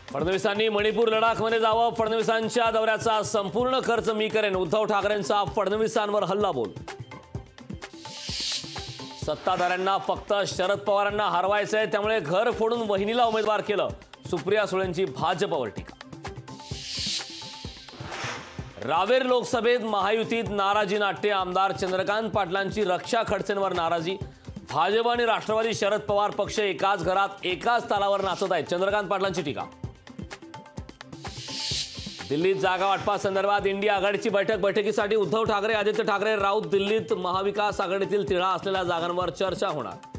फडणवीसांनी मणिपूर लडाखमध्ये जावं, फडणवीसांच्या दौऱ्याचा संपूर्ण खर्च मी करेन, उद्धव ठाकरेंचा फडणवीसांवर हल्लाबोल। सत्ताधाऱ्यांना फक्त शरद पवारांना हरवायचंय, त्यामुळे घर फोडून वहिनीला उमेदवार केलं, सुप्रिया सुळेंची भाजपवर टीका। रावेर लोकसभेत महायुतीत नाराजी नाट्य, आमदार चंद्रकांत पाटलांची रक्षा खडसेंवर नाराजी। भाजप आणि राष्ट्रवादी शरद पवार पक्ष एकाच घरात एकाच तालावर नाचत आहेत, चंद्रकांत पाटलांची टीका। दिल्लीत जागा वाटपासंदर्भात इंडिया आघाडीची बैठकीसाठी उद्धव ठाकरे, आदित्य ठाकरे, राऊत दिल्लीत। महाविकास आघाडीतील तिढा असलेल्या जागांवर चर्चा होणार।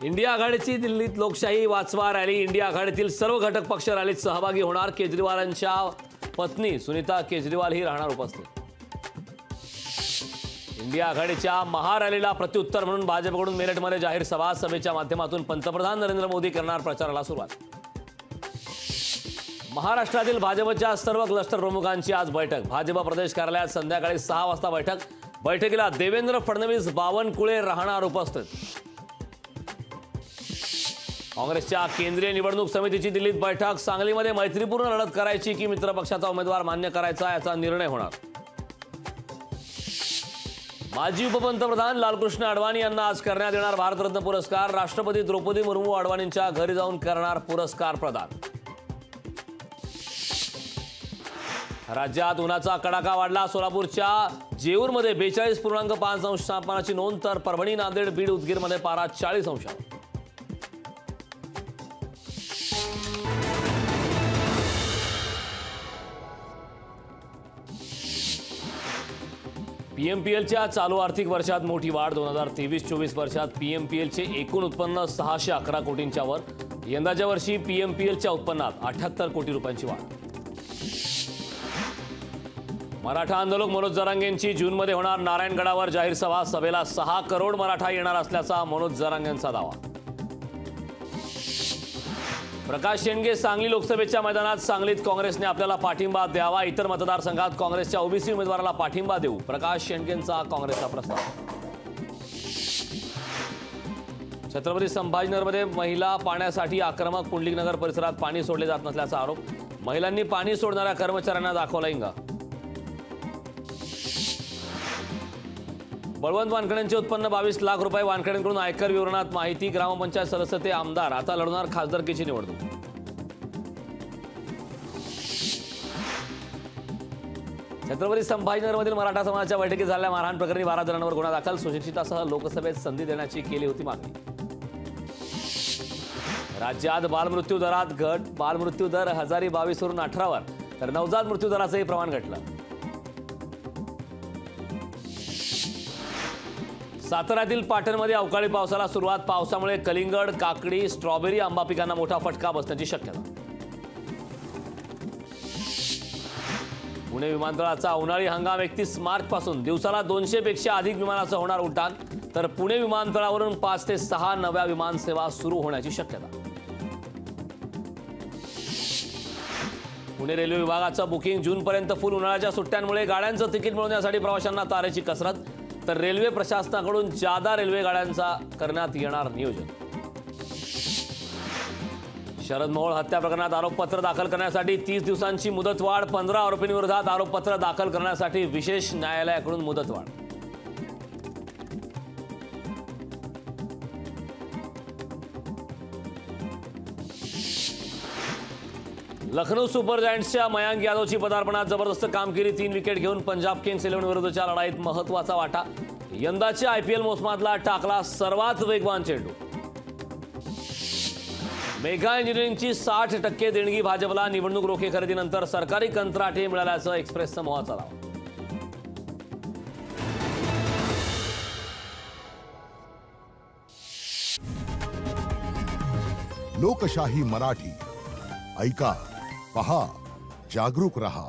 इंडिया आघाडीची दिल्लीत लोकशाही वाचवा रॅली, इंडिया आघाडीतील सर्व घटक पक्ष रॅलीत सहभागी होणार। केजरीवालांच्या पत्नी सुनीता केजरीवाल ही राहणार उपस्थित। इंडिया आघाडीच्या महारॅलीला प्रत्युत्तर म्हणून भाजपकडून मेरठमध्ये जाहीर सभा, सभेच्या माध्यमातून पंतप्रधान नरेंद्र मोदी करणार प्रचाराला सुरुवात। महाराष्ट्रातील भाजपच्या सर्व क्लस्टर प्रमुखांची आज बैठक, भाजप प्रदेश कार्यालयात संध्याकाळी 6 वाजता बैठक। बैठकीला देवेंद्र फडणवीस, बावनकुळे राहणार उपस्थित। काँग्रेसच्या केंद्रीय निवडणूक समितीची दिल्लीत बैठक, सांगलीमध्ये मैत्रीपूर्ण लढत करायची की मित्रपक्षाचा उमेदवार मान्य करायचा याचा निर्णय होणार। माजी उपपंतप्रधान लालकृष्ण अडवाणी यांना आज करण्यात येणार भारतरत्न पुरस्कार, राष्ट्रपती द्रौपदी मुर्मू अडवाणींच्या घरी जाऊन करणार पुरस्कार प्रदान। राज्यात उन्हाचा कडाका वाढला, सोलापूरच्या जेऊरमध्ये 42.5 अंश तापमानाची नोंद, तर परभणी, नांदेड, बीड, उदगीरमध्ये पारा 40 अंशावर। पीएमपीएलच्या चालू आर्थिक वर्षात मोठी वाढ, 2023-24 वर्षात पीएमपीएलचे एकूण उत्पन्न 611 कोटींच्या वर, यंदाच्या वर्षी पीएमपीएलच्या उत्पन्नात 78 कोटी रुपयांची वाढ। मराठा आंदोलक मनोज जरांगेंची जूनमध्ये होणार नारायणगडावर जाहीर सभा, सभेला 6 करोड मराठा येणार असल्याचा मनोज जरांगेंचा दावा। प्रकाश शेंडगे सांगली लोकसभेच्या मैदानात, सांगलीत काँग्रेसने आपल्याला पाठिंबा द्यावा, इतर मतदारसंघात काँग्रेसच्या ओबीसी उमेदवाराला पाठिंबा देऊ, प्रकाश शेंडगेंचा काँग्रेसचा प्रस्ताव। छत्रपती संभाजीनगरमध्ये महिला पाण्यासाठी आक्रमक, पुंडलिकनगर परिसरात पाणी सोडले जात नसल्याचा आरोप, महिलांनी पाणी सोडणाऱ्या कर्मचाऱ्यांना दाखवला इंगा। बळवंत वानखेडेंचे उत्पन्न 22 लाख रुपये, वानखेडेंकडून आयकर विवरणात माहिती, ग्रामपंचायत सदस्य ते आमदार, आता लढणार खासदारकीची निवडणूक। छत्रपती संभाजीनगरमधील मराठा समाजाच्या बैठकीत झालेल्या मारहाण प्रकरणी 12 जणांवर गुन्हा दाखल, सुशिक्षितासह लोकसभेत संधी देण्याची केली होती मागणी। राज्यात बालमृत्यू दरात घट, बालमृत्यू दर 1022 वरून 18 वर, तर नवजात मृत्यू दराचंही प्रमाण घटलं। साताऱ्यातील पाटणमध्ये अवकाळी पावसाला सुरुवात, पावसामुळे कलिंगड, काकडी, स्ट्रॉबेरी, आंबा पिकांना मोठा फटका बसण्याची शक्यता। पुणे विमानतळाचा उन्हाळी हंगाम 31 मार्च पासून दिवसाला 200 पेक्षा अधिक विमानाचं होणार उड्डाण, तर पुणे विमानतळावरून 5 ते 6 नव्या विमानसेवा सुरू होण्याची शक्यता। पुणे रेल्वे विभागाचं बुकिंग जूनपर्यंत फुल, उन्हाळ्याच्या सुट्ट्यांमुळे गाड्यांचं तिकीट मिळवण्यासाठी प्रवाशांना तारेची कसरत, तर रेल्वे प्रशासनाकडून जादा रेल्वे गाड्यांचा करण्यात येणार नियोजन। शरद मोहोळ हत्या प्रकरणात आरोपपत्र दाखल करण्यासाठी 30 दिवसांची मुदतवाढ, 15 आरोपींविरोधात आरोपपत्र दाखल करण्यासाठी विशेष न्यायालयाकडून मुदतवाढ। लखनौ सुपर जायंट्सच्या मयांक यादवची पदार्पणात जबरदस्त कामगिरी, 3 विकेट घेऊन पंजाब किंग्स 11 विरुद्धच्या लढाईत महत्त्वाचा वाटा, यंदाच्या आयपीएल मोसमातला टाकला सर्वात वेगवान चेंडू। मेगा इंजिनिअरिंगची 60% देणगी भाजपला, निवडणूक रोखे खरेदीनंतर सरकारी कंत्राटे मिळाल्याचं एक्सप्रेसचा मोहाचा दावा। लोकशाही मराठी ऐका, पहा, जागरूक रहा।